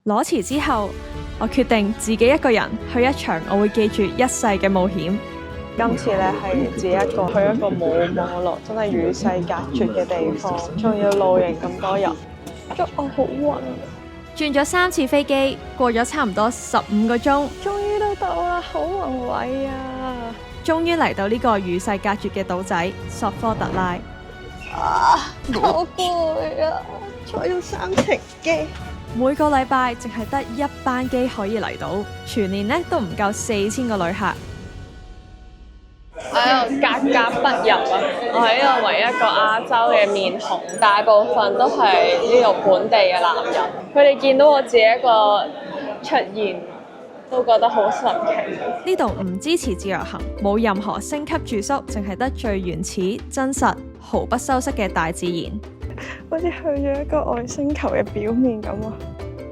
攞辭之後，我決定自己一個人去一場我會記住一世嘅冒險。今次咧係自己一個去一個冇網絡、真係與世隔絕嘅地方，仲要露營咁多日，我好暈。轉咗3次飛機，過咗差唔多15個鐘，終於都到啦，好宏偉啊！終於嚟到呢個與世隔絕嘅島仔索科特拉。好攰啊！坐咗3程機，每個禮拜淨係得1班機可以嚟到，全年咧都唔夠4000個旅客。我喺度格格不入啊！我係呢度唯一一個亞洲嘅面孔，大部分都係呢度本地嘅男人。佢哋見到我自己一個出現，都覺得好神奇。呢度唔支持自由行，冇任何星級住宿，淨係得最原始、真實、毫不修飾嘅大自然。好似去咗一個外星球嘅表面咁啊！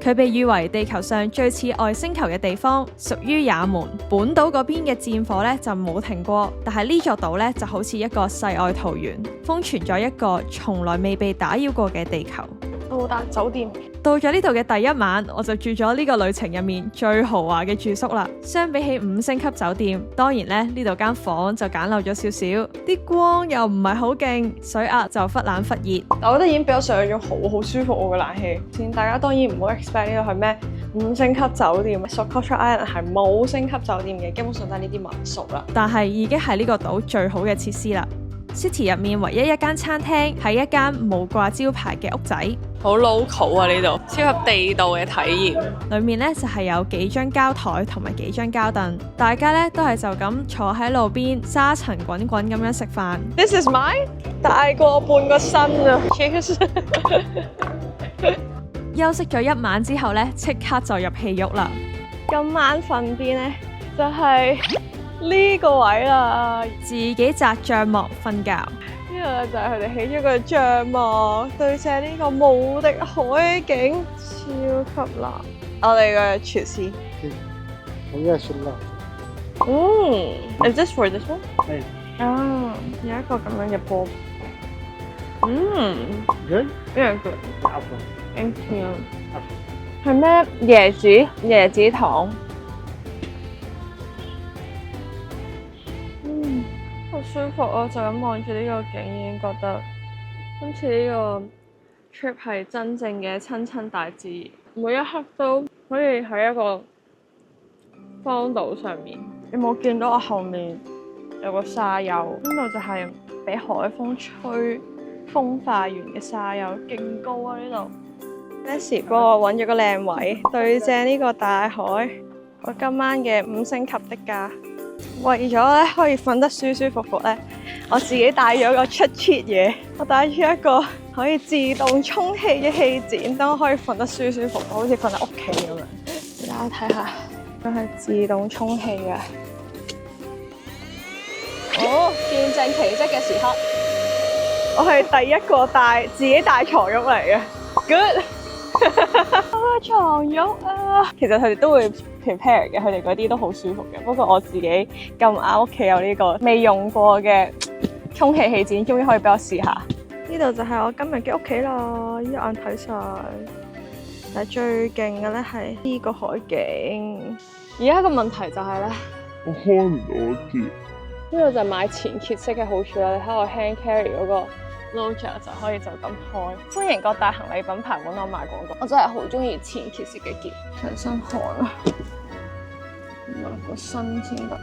佢被譽為地球上最似外星球嘅地方，屬於也門。本島嗰邊嘅戰火咧就冇停過，但係呢座島咧就好似一個世外桃源，封存咗一個從來未被打擾過嘅地球。到達酒店，到咗呢度嘅第一晚，我就住咗呢個旅程入面最豪華嘅住宿啦。相比起5星級酒店，當然咧呢度間房就簡陋咗少少，啲光又唔係好勁，水壓就忽冷忽熱。我覺得已經比我想象中好舒服我嘅冷氣。先大家當然唔好 expect 呢度係咩5星級酒店，Socotra Island 係冇星級酒店嘅，基本上都係呢啲民宿啦。但係已經係呢個島最好嘅設施啦。City 入面唯一一間餐廳係一間冇掛招牌嘅屋仔，好 local 啊！呢度超級地道嘅體驗。裏面咧就係有幾張膠台同埋幾張膠凳，大家咧都係就咁坐喺路邊沙塵滾滾咁樣食飯。This is mine， 大過半個身啊 ！Cheers！ 休息咗1晚之後咧，即刻就入戲肉啦。今晚瞓邊咧就係呢個位啦，自己紮帳幕瞓覺。呢度就係佢哋起咗個帳幕，對正呢個無敵海景，超級辣。我哋嘅廚師，Is this for this one？ 係。啊，有一個咁樣嘅波。Good? Very good. Apple. Thank you. 係咩椰子糖？好舒服啊！就咁望住呢個景，已經覺得今次呢個 trip 係真正嘅親大自然，每一刻都可以喺一個荒島上面。你冇見到我後面有個沙丘？呢度就係俾海風吹風化完嘅沙丘，勁高啊！呢度 Leslie 幫我揾咗個靚位，對正呢個大海。我今晚嘅5星級的家。為咗咧可以瞓得舒舒服服咧，我自己帶咗個出 cheat 嘢，我帶咗一個可以自動充氣嘅氣墊，等我可以瞓得舒舒服服，好似瞓喺屋企咁樣。大家睇下，佢係自動充氣嘅。見證奇蹟嘅時刻，我係第一個自己帶床褥嚟嘅。Good， 我個床褥啊，其實佢哋都會 prepare 嘅，佢哋嗰啲都好舒服嘅。不過我自己咁啱屋企有呢個未用過嘅充氣氣墊，終於可以俾我試下。呢度就係我今日嘅屋企啦，一眼睇晒。但係最勁嘅咧係呢個海景。而家個問題就係咧，我開唔到結。呢個就係買前揭式嘅好處啦。你睇我 hand carry 嗰個 loader 就可以就咁開。歡迎各大行李品牌揾我賣廣告。我真係好中意前揭式嘅結，成身汗啊！抹個身先得。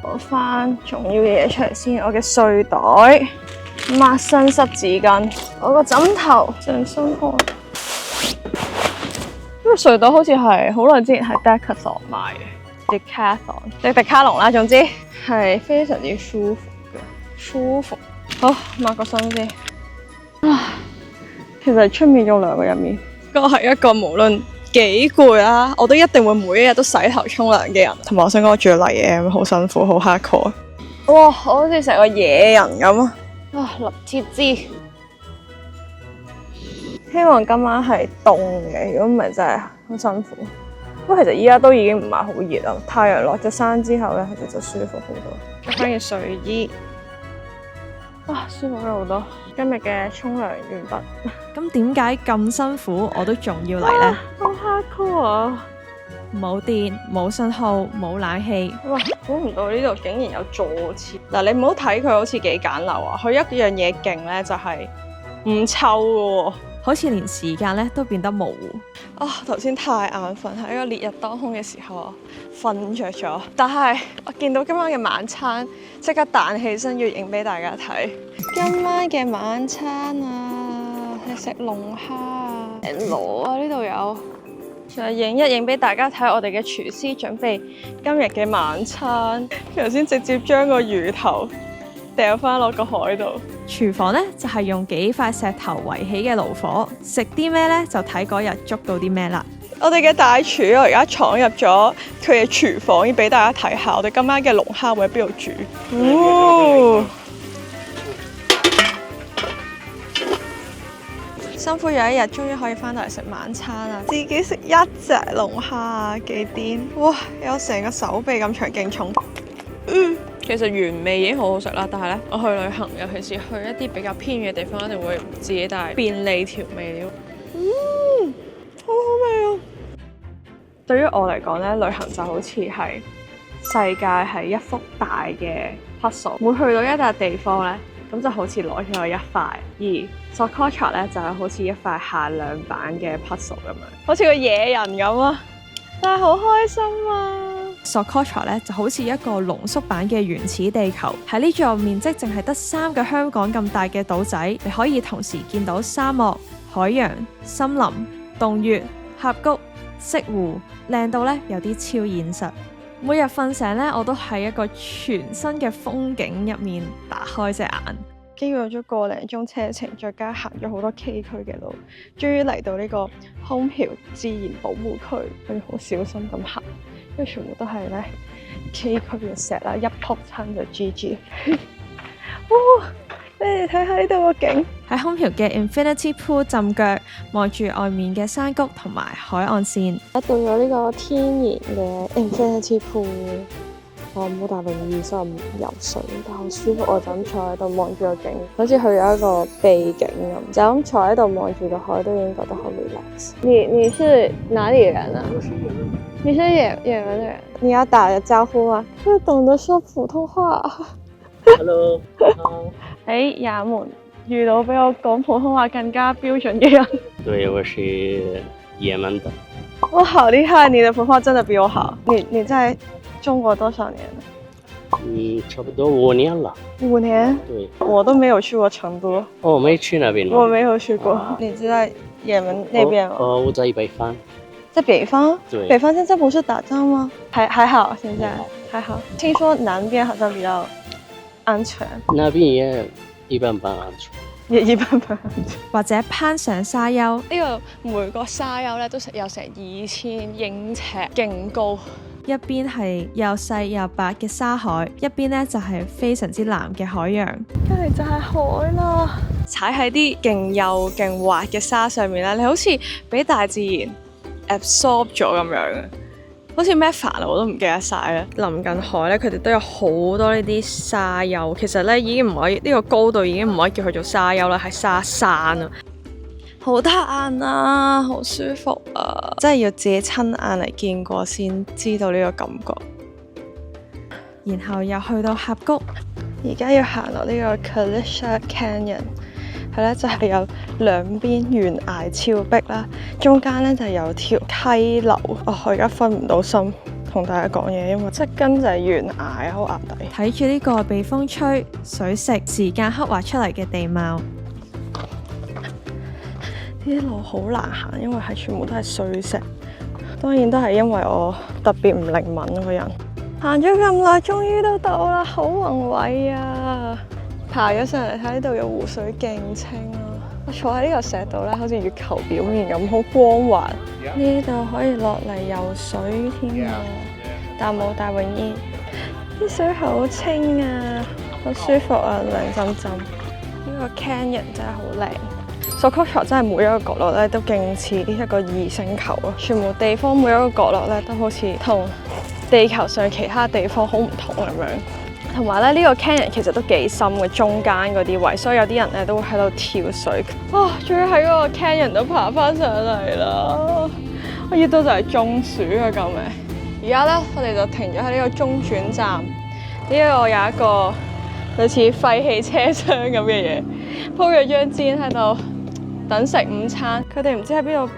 攞翻重要嘅嘢出嚟先，我嘅睡袋、抹身濕紙巾、我個枕頭，成身汗。呢個睡袋好似係好耐之前喺 Decathlon 買嘅，Decathlon 即係迪卡龍啦，總之係非常之舒服嘅，舒服。好，抹個身先。其實出面仲涼過入面。我係一個無論幾攰啦，我都一定會每一日都洗頭沖涼嘅人。同埋我想講，我住嚟嘅好辛苦，好 hardcore。哇！我好似成個野人咁啊！立貼枝。希望今晚係凍嘅，如果唔係真係好辛苦。不過其實依家都已經唔係好熱啦，太陽落咗山之後咧，其實就舒服好多。着翻件睡衣，舒服咗好多。今日嘅沖涼完畢。咁點解咁辛苦我都仲要嚟呢？好 hardcore 啊！冇電、冇信號、冇冷氣。哇！估唔到呢度竟然有坐廁。嗱，你唔好睇佢好似幾簡陋啊，佢一樣嘢勁咧，就係唔臭嘅喎。好似連時間咧都變得模糊。頭先太眼瞓，喺一個烈日當空嘅時候啊，瞓着咗。但係我見到今晚嘅晚餐，即刻彈起身要影俾大家睇。今晚嘅晚餐啊，係食龍蝦啊，螺啊，呢度有。就影一影俾大家睇，我哋嘅廚師準備今日嘅晚餐。佢頭先直接將個魚頭掉翻落個海度。廚房咧就係用幾塊石頭圍起嘅爐火，食啲咩咧就睇嗰日捉到啲咩啦。我哋嘅大廚我而家闖入咗佢嘅廚房，要俾大家睇下我哋今晚嘅龍蝦會喺邊度煮。哦！辛苦有一日，終於可以翻到嚟食晚餐啦！自己食一隻龍蝦啊，幾癲！哇，有成個手臂咁長，勁重。其實原味已經好好食啦，但係咧，我去旅行，尤其是去一啲比較偏遠嘅地方，一定會自己帶便利調味料。好好味啊！對於我嚟講咧，旅行就好似係世界係一幅大嘅 puzzle，每去到一笪地方咧，咁就好似攞咗一塊，而 Socotra 咧就係好似一塊限量版嘅 puzzle 咁樣，好似個野人咁啊！但係好開心啊！ Socotra 咧就好似一個濃縮版嘅原始地球，喺呢座面積淨係得3個香港咁大嘅島仔，你可以同時見到沙漠、海洋、森林、洞穴、峽谷、潟湖，靚到咧有啲超現實。每日瞓醒咧，我都喺一個全新嘅風景入面打開隻眼。經過咗個零鐘車程，再加行咗好多崎嶇嘅路，終於嚟到呢個空橋自然保護區，我要好小心咁行，因為全部都係咧崎嶇嘅石啦，一撲親就 GG。哇！你哋睇下呢度個景，喺空橋嘅 Infinity Pool 浸腳，望住外面嘅山谷同埋海岸線。到咗呢個天然嘅 Infinity Pool。我冇帶泳衣，所以我唔游水，但好舒服。我就咁坐喺度望住個景，好似去咗一個秘境咁。就咁坐喺度望住個海，都已經覺得好 relax。你是哪裡人啊？我是也門。你是也門的人？你要打個招呼嗎？就懂得說普通話。Hello。喺也門遇到比我講普通話更加標準嘅人。對，我是也門的。哇，好厲害！你的普通話真的比我好。你在中國多少年了？差不多5年了。5年？對。我都沒有去過成都。哦，沒去那邊嗎？我沒有去過。你知道也門那邊嗎？我在北方。在北方？對。北方現在不是打仗嗎？還好，現在還好。聽說南邊好像比較安全。那邊也一般般安全。也一般般。或者攀上沙丘，呢個每個沙丘咧都有成2000英尺，勁高。一邊係又細又白嘅沙海，一邊咧就係非常之藍嘅海洋。隔離就係海啦！踩喺啲勁幼勁滑嘅沙上面咧，你好似俾大自然 absorb 咗咁樣嘅，好似咩煩啊我都唔記得晒啦。臨近海咧，佢哋都有好多呢啲沙丘，其實咧已經唔可以呢個高度已經唔可以叫佢做沙丘啦，係沙山啊！好得眼啊，好舒服啊！真係要自己親眼嚟見過先知道呢個感覺。然後又去到峽谷，而家要行落呢個 Kalisha Canyon， 係咧就係有兩邊懸崖峭壁啦，中間咧就有條溪流。我而家分唔到心同大家講嘢，因為側根就係懸崖好壓底。睇住呢個被風吹、水蝕、時間刻畫出嚟嘅地貌。呢啲路好難行，因為係全部都係碎石。當然都係因為我特別唔靈敏個人。行咗咁耐，終於都到啦，好宏偉啊！爬咗上嚟睇呢度嘅湖水勁清啊！我坐喺呢個石度咧，好似月球表面咁，好光滑。呢度可以落嚟游水添啊，但冇帶泳衣。啲水好清啊，好舒服啊，涼浸浸。呢個 canyon 真係好靚。Socotra 真係每一個角落咧都勁似一個異星球啊！全部地方每一個角落咧都好似同地球上其他地方好唔同咁樣。同埋咧呢個 canyon 其實都幾深嘅，中間嗰啲位，所以有啲人咧都會喺度跳水。哇！終於喺嗰個 canyon 度爬翻上嚟啦！我熱到就係中暑啊！救命！而家咧，我哋就停咗喺呢個中轉站，呢個有一個類似廢棄車廂咁嘅嘢，鋪咗張氈喺度等食午餐。佢哋唔知喺邊度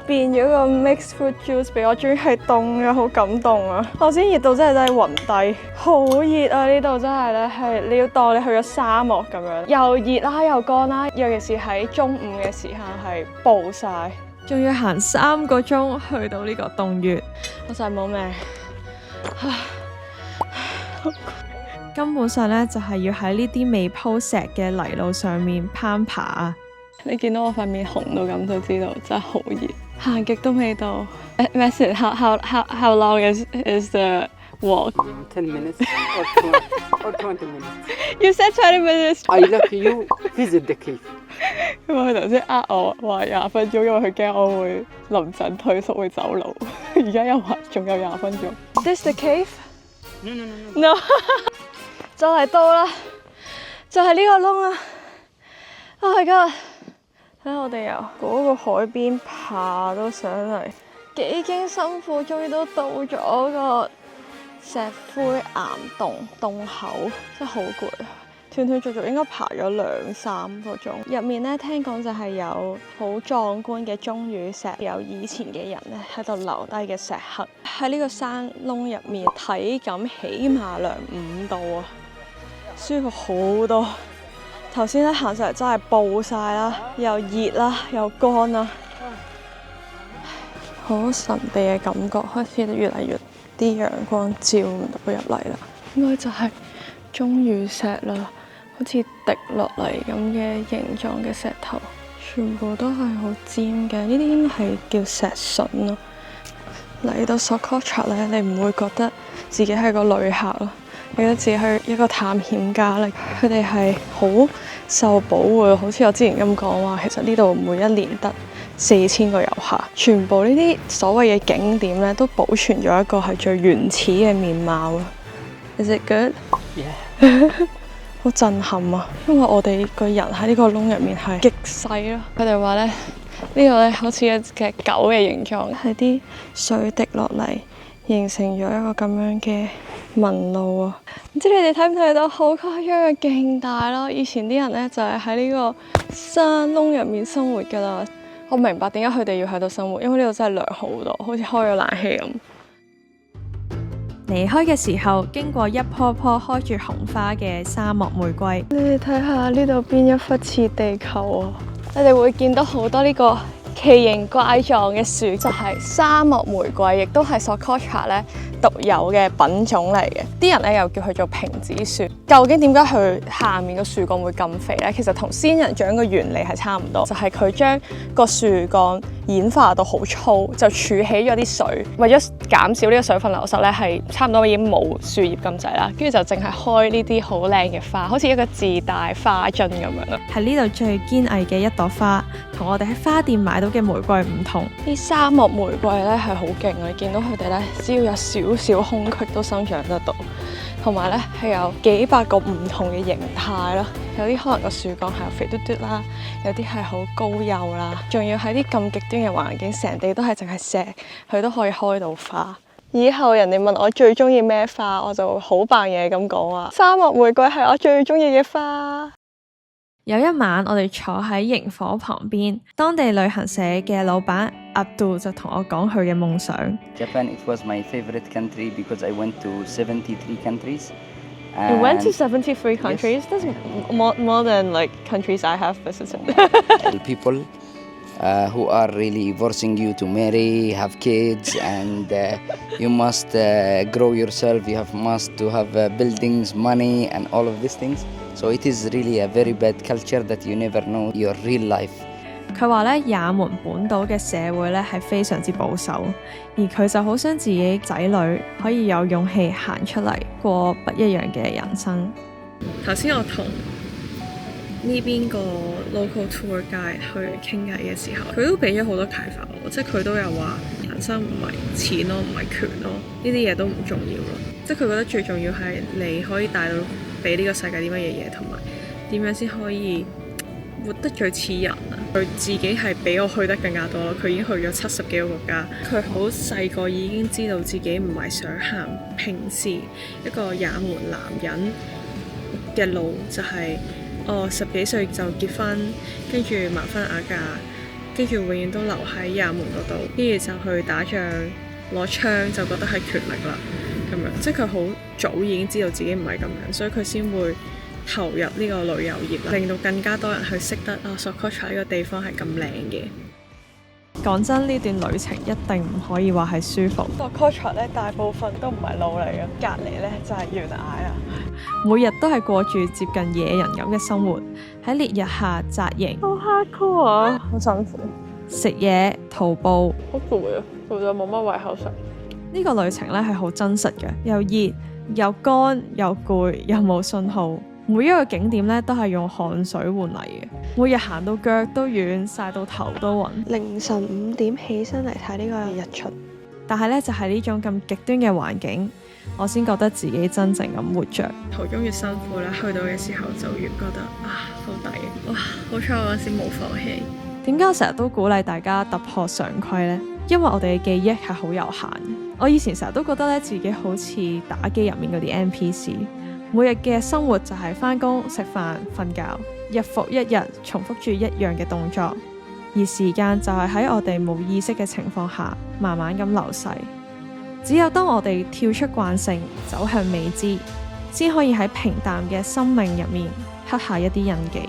變咗個 mixed fruit juice 俾我，終於係凍嘅，好感動啊！我先熱到真係暈低，好熱啊！呢度真係咧係你要當你去咗沙漠咁樣，又熱啦又乾啦，尤其是喺中午嘅時間係暴曬。仲要行3個鐘去到呢個洞穴，我就係冇命。根本上咧就係要喺呢啲未鋪石嘅泥路上面攀爬。你見到我塊面紅到咁就知道真係好熱，行極都未到。Message how long is the walk? 10 minutes or 20 minutes. You said 20 minutes. I let you visit the cave. 因為佢頭先我話20分鐘，因為佢驚我會臨陣退縮會走佬。而家又話仲有20分鐘。This the cave? No. 就嚟到啦，就係呢個窿啊！ Oh my god！ 睇下我哋由嗰個海邊爬到上嚟，幾經辛苦，終於都到咗個石灰岩洞口，真係好攰啊！斷斷續續應該爬咗2-3個鐘。入面咧聽講就係有好壯觀嘅鐘乳石，有以前嘅人咧喺度留低嘅石刻。喺呢個山窿入面，體感起碼涼5度啊，舒服好多。頭先咧行上嚟真係暴曬啦，又熱啦，又乾啦，好神秘嘅感覺，開始越嚟越啲陽光照唔到入嚟啦。應該就係鐘乳石啦，好似滴落嚟咁嘅形狀嘅石頭，全部都係好尖嘅，呢啲應該係叫石筍咯。嚟到 Socotra 咧，你唔會覺得自己係個旅客咯。你覺得自己係一個探險家咧，佢哋係好受保護，好似我之前咁講話，其實呢度每一年得4000個遊客，全部呢啲所謂嘅景點咧都保存咗一個係最原始嘅面貌咯。Is it good? Yeah. 好震撼啊！因為我哋個人喺呢個窿入面係極細咯。佢哋話咧，呢個咧好似一隻狗嘅形狀，係啲水滴落嚟，形成咗一個咁樣嘅紋路啊！唔知你哋睇唔睇到好誇張嘅勁大咯？以前啲人咧就係喺呢個山窿入面生活㗎啦。我明白點解佢哋要喺度生活，因為呢度真係涼好多，好似開咗冷氣咁。離開嘅時候，經過一棵棵開住紅花嘅沙漠玫瑰。你哋睇下呢度邊一忽似地球啊！你哋會見到好多呢個奇形怪狀嘅樹，就係沙漠玫瑰，亦都係 Socotra 咧獨有嘅品種嚟嘅。啲人咧又叫佢做瓶子樹。究竟點解佢下面個樹幹會咁肥咧？其實同仙人掌嘅原理係差唔多，就係佢將個樹幹演化到好粗，就儲起咗啲水，為咗減少呢個水分流失咧，係差唔多已經冇樹葉咁滯啦，跟住就淨係開呢啲好靚嘅花，好似一個自帶花樽咁樣咯。係呢度最堅毅嘅一朵花，同我哋喺花店買到嘅玫瑰唔同。啲沙漠玫瑰咧係好勁啊！你見到佢哋咧，只要有少少空隙都生長得到，同埋咧係有幾百個唔同嘅形態啦。有啲可能個樹幹係肥嘟嘟啦，有啲係好高幼啦，仲要喺啲咁極端嘅環境，成地都係淨係石，佢都可以開到花。以後人哋問我最中意咩花，我就好扮嘢咁講話，沙漠玫瑰係我最中意嘅花。有一晚，我哋坐喺營火旁邊，當地旅行社嘅老闆阿杜就同我講佢嘅夢想。Japan, it was my favorite country because I went to 73 countries. You went to 73 countries? That's more than like countries I have visited. People who are really forcing you to marry, have kids, and you must grow yourself. You must to have buildings, money, and all of these things. So it is really a very bad culture that you never know your real life. 佢話咧，也門本島嘅社會咧係非常之保守，而佢就好想自己仔女可以有勇氣行出嚟過不一樣嘅人生。頭先我同呢邊個 local tour guide 去傾偈嘅時候，佢都俾咗好多啟發我，即係佢都有話人生唔係錢咯，唔係權咯，呢啲嘢都唔重要咯，即係佢覺得最重要係你可以帶到俾呢個世界啲乜嘢嘢，同埋點樣先可以活得最似人啊！佢自己係比我去得更加多咯，佢已經去咗70幾個國家。佢好細個已經知道自己唔係想行平時一個也門男人嘅路，就係10幾歲就結婚，跟住盲婚啞嫁，跟住永遠都留喺也門嗰度，跟住就去打仗攞槍，就覺得係權力啦咁樣。即係佢好早已經知道自己唔係咁樣，所以佢先會投入呢個旅遊業啦，令到更加多人去識得Socotra 呢個地方係咁靚嘅。講真，呢段旅程一定唔可以話係舒服。Socotra 咧大部分都唔係路嚟嘅，隔離咧就係懸崖啦。每日都係過住接近野人咁嘅生活，喺烈日下紮營，好 hardcore 啊，好辛苦，食嘢徒步，好攰啊，攰到冇乜胃口食。呢個旅程咧係好真實嘅，又熱又乾又攰又冇信號。每一個景點咧都係用汗水換嚟嘅，每日行到腳都軟，曬到頭都暈。凌晨5點起身嚟睇呢個日出，但係咧就係呢種咁極端嘅環境，我先覺得自己真正咁活着。途中越辛苦咧，去到嘅時候就越覺得好抵。哇！好彩我嗰時冇放棄。點解我成日都鼓勵大家突破常規呢？因為我哋嘅記憶係好有限。我以前成日都覺得咧自己好似打機入面嗰啲 NPC。每日嘅生活就係返工、食飯、瞓覺，日復一日重複住一樣嘅動作，而時間就係喺我哋冇意識嘅情況下，慢慢咁流逝。只有當我哋跳出慣性，走向未知，先可以喺平淡嘅生命入面刻下一啲印記。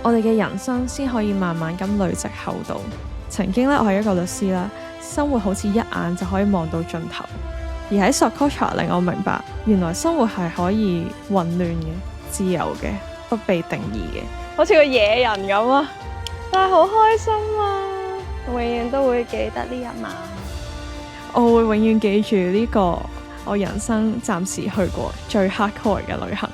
我哋嘅人生先可以慢慢咁累積厚度。曾經咧，我係一個律師啦，生活好似一眼就可以望到盡頭。而喺 Socotra 令我明白，原來生活係可以混亂嘅、自由嘅、不被定義嘅，好似個野人咁啊！但係好開心啊！永遠都會記得呢一晚。我會永遠記住呢個我人生暫時去過最 hardcore 嘅旅行。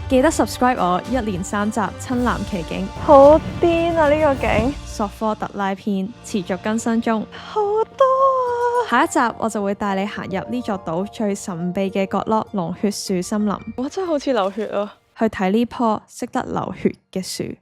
記得 subscribe 我1連3集親臨其境，好癲啊！呢個景索科特拉篇持續更新中，好多啊！下一集我就會帶你行入呢座島最神秘嘅角落——龍血樹森林，哇，真係好似流血啊！去睇呢棵識得流血嘅樹。